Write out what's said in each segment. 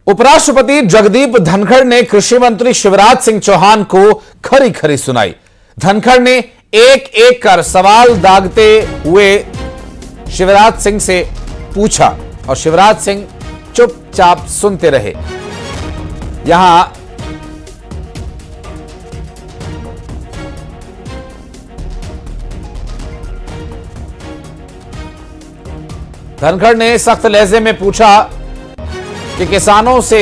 उपराष्ट्रपति जगदीप धनखड़ ने कृषि मंत्री शिवराज सिंह चौहान को खरी खरी सुनाई। धनखड़ ने एक एक कर सवाल दागते हुए शिवराज सिंह से पूछा और शिवराज सिंह चुपचाप सुनते रहे। यहां धनखड़ ने सख्त लहजे में पूछा कि किसानों से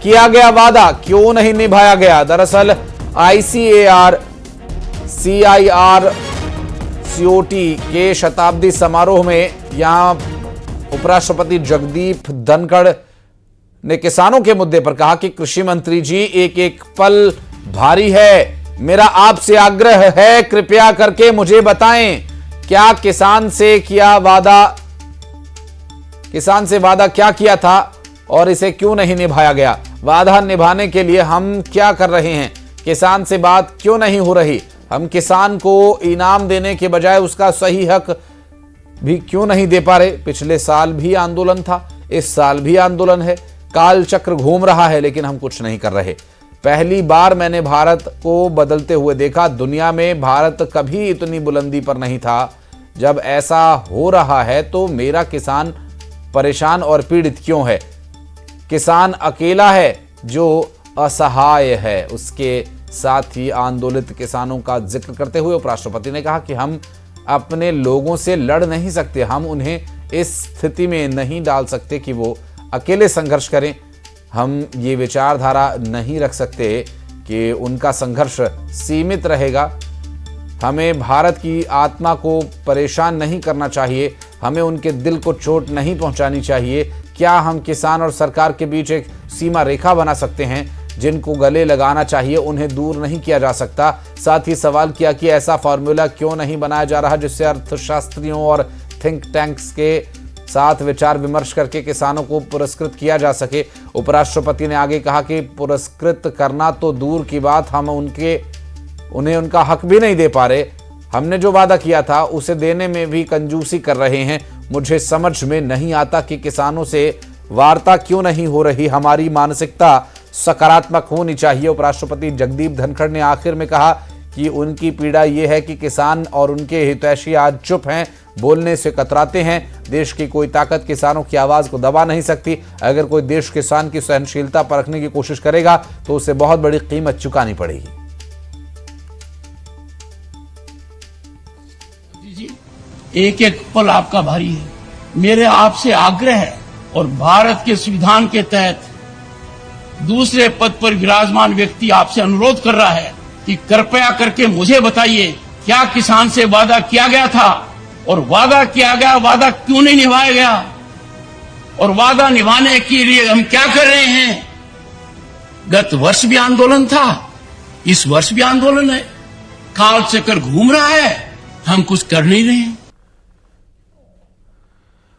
किया गया वादा क्यों नहीं निभाया गया। दरअसल ICAR CIR COT के शताब्दी समारोह में यहां उपराष्ट्रपति जगदीप धनखड़ ने किसानों के मुद्दे पर कहा कि कृषि मंत्री जी एक एक पल भारी है। मेरा आपसे आग्रह है, कृपया करके मुझे बताएं क्या किसान से वादा क्या किया था और इसे क्यों नहीं निभाया गया। वादा निभाने के लिए हम क्या कर रहे हैं, किसान से बात क्यों नहीं हो रही। हम किसान को इनाम देने के बजाय उसका सही हक भी क्यों नहीं दे पा रहे। पिछले साल भी आंदोलन था, इस साल भी आंदोलन है, काल चक्र घूम रहा है, लेकिन हम कुछ नहीं कर रहे। पहली बार मैंने भारत को बदलते हुए देखा। दुनिया में भारत कभी इतनी बुलंदी पर नहीं था। जब ऐसा हो रहा है तो मेरा किसान परेशान और पीड़ित क्यों है। किसान अकेला है जो असहाय है। उसके साथ ही आंदोलित किसानों का जिक्र करते हुए उपराष्ट्रपति ने कहा कि हम अपने लोगों से लड़ नहीं सकते, हम उन्हें इस स्थिति में नहीं डाल सकते कि वो अकेले संघर्ष करें। हम ये विचारधारा नहीं रख सकते कि उनका संघर्ष सीमित रहेगा। हमें भारत की आत्मा को परेशान नहीं करना चाहिए, हमें उनके दिल को चोट नहीं पहुंचानी चाहिए। क्या हम किसान और सरकार के बीच एक सीमा रेखा बना सकते हैं। जिनको गले लगाना चाहिए उन्हें दूर नहीं किया जा सकता। साथ ही सवाल किया कि ऐसा फॉर्मूला क्यों नहीं बनाया जा रहा जिससे अर्थशास्त्रियों और थिंक टैंक्स के साथ विचार विमर्श करके किसानों को पुरस्कृत किया जा सके। उपराष्ट्रपति ने आगे कहा कि पुरस्कृत करना तो दूर की बात, हम उन्हें उनका हक भी नहीं दे पा रहे। हमने जो वादा किया था उसे देने में भी कंजूसी कर रहे हैं। मुझे समझ में नहीं आता कि किसानों से वार्ता क्यों नहीं हो रही। हमारी मानसिकता सकारात्मक होनी चाहिए। उपराष्ट्रपति जगदीप धनखड़ ने आखिर में कहा कि उनकी पीड़ा यह है कि किसान और उनके हितैषी आज चुप हैं, बोलने से कतराते हैं। देश की कोई ताकत किसानों की आवाज को दबा नहीं सकती। अगर कोई देश किसान की सहनशीलता परखने की कोशिश करेगा तो उसे बहुत बड़ी कीमत चुकानी पड़ेगी। एक एक पल आपका भारी है। मेरे आपसे आग्रह है और भारत के संविधान के तहत दूसरे पद पर विराजमान व्यक्ति आपसे अनुरोध कर रहा है कि कृपया करके मुझे बताइए क्या किसान से वादा किया गया था और वादा किया गया वादा क्यों नहीं निभाया गया और वादा निभाने के लिए हम क्या कर रहे हैं। गत वर्ष भी आंदोलन था, इस वर्ष भी आंदोलन है, काल चक्र घूम रहा है, हम कुछ कर नहीं रहे हैं।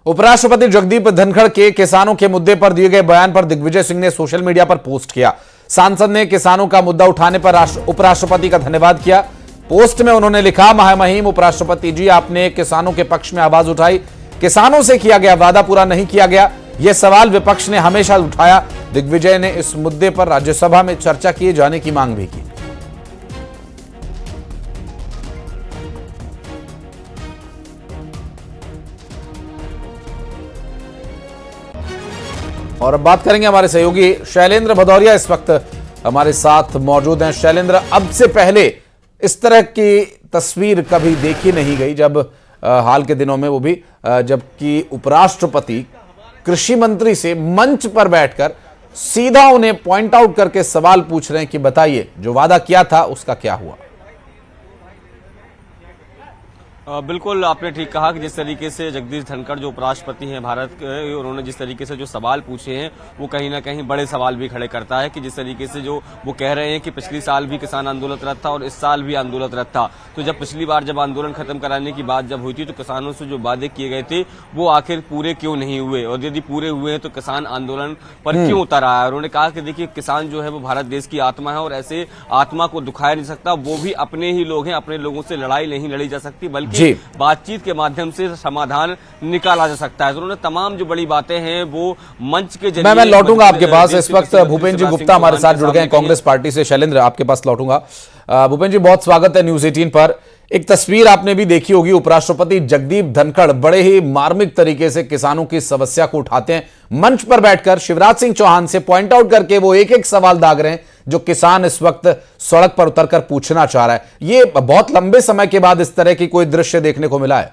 उपराष्ट्रपति जगदीप धनखड़ के किसानों के मुद्दे पर दिए गए बयान पर दिग्विजय सिंह ने सोशल मीडिया पर पोस्ट किया। सांसद ने किसानों का मुद्दा उठाने पर उपराष्ट्रपति का धन्यवाद किया। पोस्ट में उन्होंने लिखा, महामहिम उपराष्ट्रपति जी, आपने किसानों के पक्ष में आवाज उठाई। किसानों से किया गया वादा पूरा नहीं किया गया, यह सवाल विपक्ष ने हमेशा उठाया। दिग्विजय ने इस मुद्दे पर राज्यसभा में चर्चा किए जाने की मांग भी की। और अब बात करेंगे हमारे सहयोगी शैलेंद्र भदौरिया इस वक्त हमारे साथ मौजूद हैं। शैलेंद्र, अब से पहले इस तरह की तस्वीर कभी देखी नहीं गई, जब हाल के दिनों में वो भी जबकि उपराष्ट्रपति कृषि मंत्री से मंच पर बैठकर सीधा उन्हें पॉइंट आउट करके सवाल पूछ रहे हैं कि बताइए जो वादा किया था उसका क्या हुआ। बिल्कुल आपने ठीक कहा कि जिस तरीके से जगदीप धनखड़ जो उपराष्ट्रपति हैं भारत के, उन्होंने जिस तरीके से जो सवाल पूछे हैं वो कहीं ना कहीं बड़े सवाल भी खड़े करता है कि जिस तरीके से जो वो कह रहे हैं कि पिछली साल भी किसान आंदोलनरत था और इस साल भी आंदोलनरत था। तो जब पिछली बार जब आंदोलन खत्म कराने की बात जब हुई थी तो किसानों से जो वादे किए गए थे वो आखिर पूरे क्यों नहीं हुए, और यदि पूरे हुए हैं तो किसान आंदोलन पर क्यों उतर आया है। उन्होंने कहा कि देखिए किसान जो है वो भारत देश की आत्मा है और ऐसे आत्मा को दुखाया नहीं सकता। वो भी अपने ही लोग हैं, अपने लोगों से लड़ाई नहीं लड़ी जा सकती, बल्कि कि बातचीत के माध्यम से समाधान निकाला जा सकता है। तो उन्होंने तमाम जो बड़ी बातें हैं वो मंच के जरिए। मैं लौटूंगा आपके पास। इस वक्त भूपेंद्र जी गुप्ता हमारे साथ जुड़ गए हैं कांग्रेस पार्टी से। शैलेंद्र, आपके पास लौटूंगा। भूपेंद्र जी, बहुत स्वागत है न्यूज 18 पर। एक तस्वीर आपने भी देखी होगी, उपराष्ट्रपति जगदीप धनखड़ बड़े ही मार्मिक तरीके से किसानों की समस्या को उठाते हैं। मंच पर बैठकर शिवराज सिंह चौहान से पॉइंट आउट करके वो एक एक सवाल दाग रहे हैं जो किसान इस वक्त सड़क पर उतरकर पूछना चाह रहा है। ये बहुत लंबे समय के बाद इस तरह की कोई दृश्य देखने को मिला है।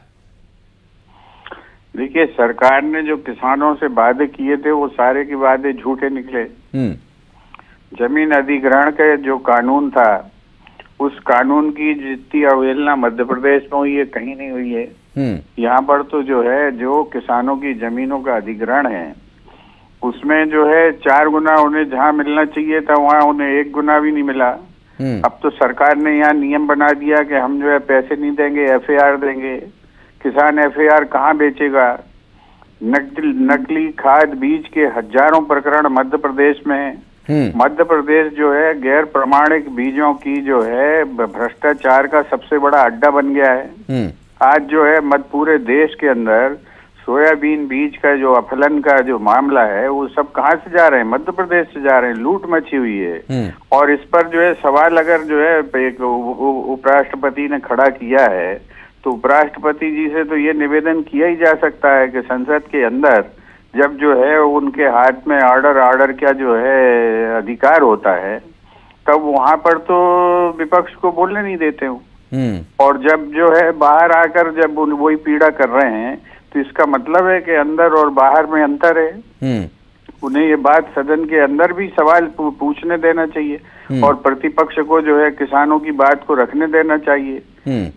देखिए, सरकार ने जो किसानों से वादे किए थे वो सारे के वादे झूठे निकले। जमीन अधिग्रहण का जो कानून था, उस कानून की जितनी अवहेलना मध्य प्रदेश में हुई है कहीं नहीं हुई है। यहाँ पर तो जो है, जो किसानों की जमीनों का अधिग्रहण है उसमें जो है 4 गुना उन्हें जहाँ मिलना चाहिए था वहाँ उन्हें 1 गुना भी नहीं मिला। अब तो सरकार ने यहाँ नियम बना दिया कि हम जो है पैसे नहीं देंगे, FAR देंगे। किसान FAR कहाँ बेचेगा? नकली खाद बीज के हजारों प्रकरण मध्य प्रदेश में है। मध्य प्रदेश जो है गैर प्रमाणिक बीजों की जो है भ्रष्टाचार का सबसे बड़ा अड्डा बन गया है। आज जो है पूरे देश के अंदर सोयाबीन बीज का जो अपहरण का जो मामला है वो सब कहाँ से जा रहे हैं? मध्य प्रदेश से जा रहे हैं। लूट मची हुई है। और इस पर जो है सवाल अगर जो है एक उपराष्ट्रपति ने खड़ा किया है तो उपराष्ट्रपति जी से तो ये निवेदन किया ही जा सकता है कि संसद के अंदर जब जो है उनके हाथ में ऑर्डर क्या जो है अधिकार होता है, तब वहां पर तो विपक्ष को बोलने नहीं देते हो। और जब जो है बाहर आकर जब वही पीड़ा कर रहे हैं तो इसका मतलब है कि अंदर और बाहर में अंतर है। उन्हें ये बात सदन के अंदर भी सवाल पूछने देना चाहिए और प्रतिपक्ष को जो है किसानों की बात को रखने देना चाहिए।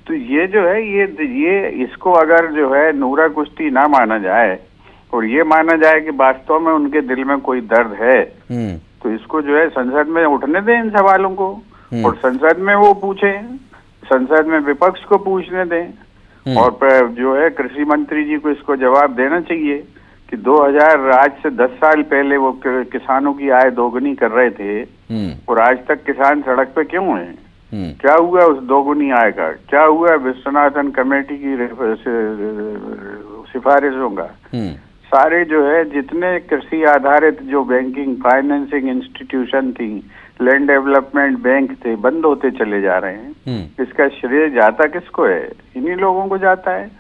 तो ये जो है ये इसको अगर जो है नूरा कुश्ती ना माना जाए और ये माना जाए कि वास्तव में उनके दिल में कोई दर्द है, तो इसको जो है संसद में उठने दें इन सवालों को और संसद में वो पूछे, संसद में विपक्ष को पूछने दें। और जो है कृषि मंत्री जी को इसको जवाब देना चाहिए कि 2000 आज से 10 साल पहले वो किसानों की आय दोगुनी कर रहे थे और आज तक किसान सड़क पे क्यों हैं? क्या हुआ उस दोगुनी आय का? क्या हुआ विश्वनाथन कमेटी की सिफारिशों का? सारे जो है जितने कृषि आधारित जो बैंकिंग फाइनेंसिंग इंस्टीट्यूशन थी, लैंड डेवलपमेंट बैंक थे, बंद होते चले जा रहे हैं। इसका श्रेय जाता किसको है? इन्हीं लोगों को जाता है।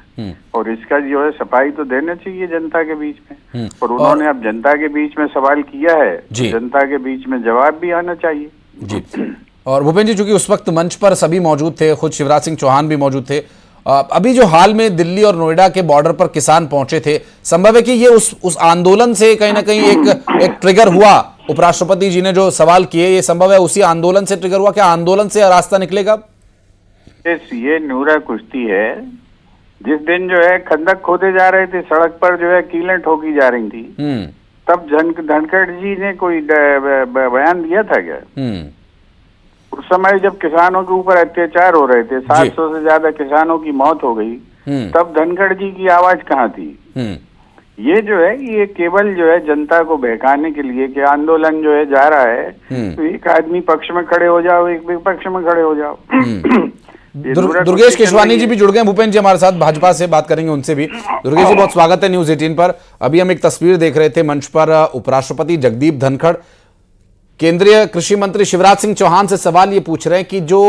और इसका जो है सफाई तो देना चाहिए जनता के बीच में। और उन्होंने अब जनता के बीच में सवाल किया है, जनता के बीच में जवाब भी आना चाहिए जी। और भूपेंद्र जी, चूंकि उस वक्त मंच पर सभी मौजूद थे, खुद शिवराज सिंह चौहान भी मौजूद थे, अभी जो हाल में दिल्ली और नोएडा के बॉर्डर पर किसान पहुंचे थे, संभव है कि ये उस आंदोलन से कहीं ना कहीं एक ट्रिगर हुआ। उपराष्ट्रपति जी ने जो सवाल किए, ये संभव है उसी आंदोलन से ट्रिगर हुआ। क्या आंदोलन से रास्ता निकलेगा? ये नूरा कुश्ती है। जिस दिन जो है खंदक खोदे जा रहे थे, सड़क पर जो है कीलें ठोकी जा रही थी, तब धनखड़ जी ने कोई बयान दिया था क्या? उस समय जब किसानों के ऊपर अत्याचार हो रहे थे, 700 से ज्यादा किसानों की मौत हो गई, तब धनखड़ जी की आवाज कहाँ थी? ये जो है ये केवल जो है जनता को बहकाने के लिए कि आंदोलन जो है जा रहा है तो एक आदमी पक्ष में खड़े हो जाओ, एक विपक्ष में खड़े हो जाओ। दुर्गेश केशवानी जी भी जुड़ गए भूपेंद्र जी हमारे साथ, भाजपा से बात करेंगे उनसे भी। दुर्गेश जी, बहुत स्वागत है न्यूज 18 पर। अभी हम एक तस्वीर देख रहे थे, मंच पर उपराष्ट्रपति जगदीप धनखड़ केंद्रीय कृषि मंत्री शिवराज सिंह चौहान से सवाल ये पूछ रहे हैं कि जो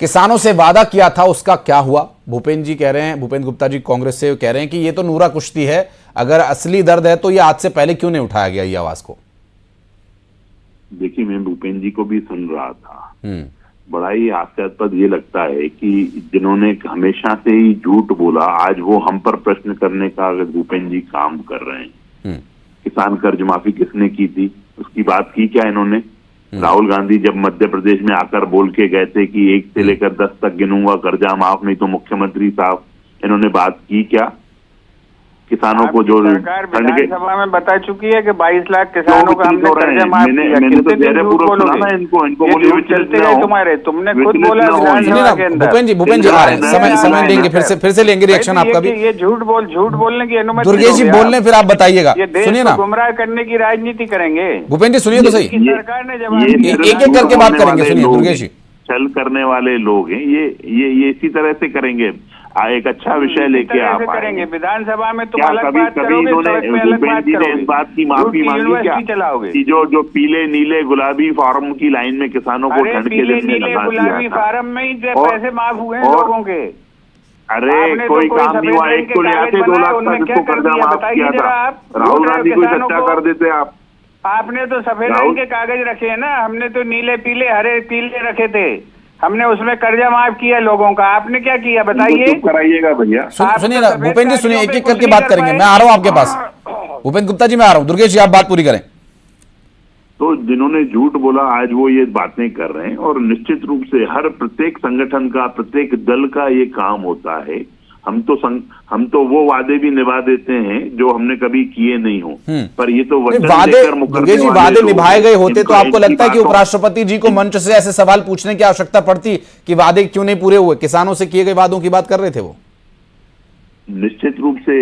किसानों से वादा किया था उसका क्या हुआ। भूपेंद्र जी कह रहे हैं, भूपेंद्र गुप्ता जी कांग्रेस से कह रहे हैं कि ये तो नूरा कुश्ती है, अगर असली दर्द है तो ये आज से पहले क्यों नहीं उठाया गया ये आवाज को? देखिए, मैं भूपेंद्र जी को भी सुन रहा था। बड़ा ही हास्यास्पद ये लगता है कि जिन्होंने हमेशा से ही झूठ बोला, आज वो हम पर प्रश्न करने का अगर भूपेंद्र जी काम कर रहे हैं। किसान कर्ज माफी किसने की थी, उसकी बात की क्या इन्होंने? राहुल गांधी जब मध्य प्रदेश में आकर बोल के गए थे कि 1 से लेकर 10 तक गिनूंगा, कर्जा माफ नहीं तो मुख्यमंत्री साहब, इन्होंने बात की क्या? किसानों को जो विधानसभा में बता चुकी है कि 22 लाख किसानों का हमने कर्जा माफ किया। मैंने तो धैर्य पूर्वक सुना ना इनको बोलिए चलते रहे तुम्हारे, तुमने खुद बोला विधानसभा के अंदर। भूपेंद्र जी आ रहे हैं, समय लेंगे, फिर से लेंगे रिएक्शन आपका भी। ये झूठ बोलने की अनुमति दुर्गेश जी बोल रहे, फिर आप बताइएगा। सुनिए ना, गुमराह करने की राजनीति करेंगे। भूपेंद्र जी सुनिए तो सही, सरकार ने जवाब एक एक करके बात करेंगे। सुनिए दुर्गेश जी, छल करने वाले लोग हैं ये इसी तरह से करेंगे। एक अच्छा विषय लेके आप करेंगे विधानसभा में, तुम क्या अलग कभी बात कभी करोगे, इन्होंने सड़क पे अलग भूपेंद्र बात जी ने करोगे, इस बात की माफी मांगी क्या चलाओगे कि जो पीले नीले गुलाबी फार्म की लाइन में किसानों को ठंड के दिन में लगा गुलाबी दिया था फार्म में ही पैसे माफ हुए हैं लोगों के। अरे कोई काम नहीं हुआ, एक को ले आते 2 लाख का जिसको कर्जा माफ किया था, राहुल गांधी को चर्चा कर देते आप। आपने तो सफेद रंग के कागज रखे हैं ना, हमने तो नीले पीले हरे पीले रखे थे, हमने उसमें कर्जा माफ किया लोगों का। आपने क्या किया बताइए? कराइएगा भैया। सुनिए ना भूपेंद्र जी, सुनिए, एक एक करके बात करेंगे। मैं आ रहा हूं आपके पास, भूपेंद्र गुप्ता जी मैं आ रहा हूं। दुर्गेश जी आप बात पूरी करें। तो जिन्होंने झूठ बोला आज वो ये बातें कर रहे हैं, और निश्चित रूप से हर प्रत्येक संगठन का, प्रत्येक दल का ये काम होता है। हम तो वो वादे भी निभा देते हैं जो हमने कभी किए नहीं हो, पर ये तो वचन देकर मुकरने वाले वादे निभाए गए होते तो आपको ऐसी लगता है कि बातों- उपराष्ट्रपति जी को मंच से ऐसे सवाल पूछने की आवश्यकता पड़ती कि वादे क्यों नहीं पूरे हुए? किसानों से किए गए वादों की बात कर रहे थे वो। निश्चित रूप से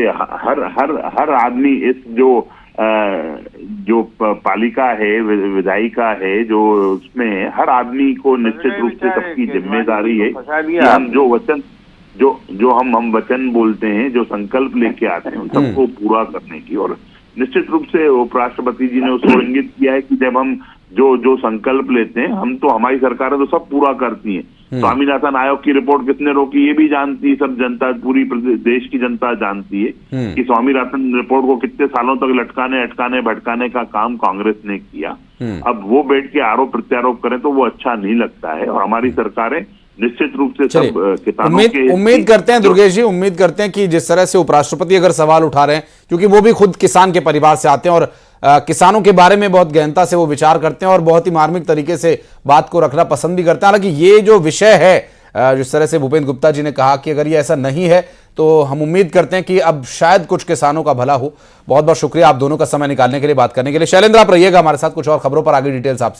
हर आदमी इस जो पालिका है, विधायिका है, जो उसमें हर आदमी को निश्चित रूप से सबकी जिम्मेदारी है कि हम जो हम वचन बोलते हैं, जो संकल्प लेके आते हैं, उन सबको पूरा करने की। और निश्चित रूप से उपराष्ट्रपति जी ने उसको इंगित किया है कि जब हम जो संकल्प लेते हैं, हम तो, हमारी सरकारें तो सब पूरा करती हैं। स्वामीनाथन आयोग की रिपोर्ट किसने रोकी ये भी जानती है सब जनता, पूरी देश की जनता जानती है कि स्वामीनाथन रिपोर्ट को कितने सालों तक लटकाने अटकाने भटकाने का काम कांग्रेस ने किया। अब वो बैठ के आरोप प्रत्यारोप करें तो वो अच्छा नहीं लगता है, और हमारी सरकारें निश्चित रूप से सब किसानों के उम्मीद करते हैं दुर्गेश जी, उम्मीद करते हैं कि जिस तरह से उपराष्ट्रपति अगर सवाल उठा रहे हैं, क्योंकि वो भी खुद किसान के परिवार से आते हैं और किसानों के बारे में बहुत गहनता से वो विचार करते हैं और बहुत ही मार्मिक तरीके से बात को रखना पसंद भी करते हैं। हालांकि ये जो विषय है, जिस तरह से भूपेंद्र गुप्ता जी ने कहा कि अगर ये ऐसा नहीं है तो हम उम्मीद करते हैं कि अब शायद कुछ किसानों का भला हो। बहुत बहुत शुक्रिया आप दोनों का समय निकालने के लिए, बात करने के लिए। शैलेंद्र आप रहिएगा हमारे साथ, कुछ और खबरों पर आगे डिटेल्स आपसे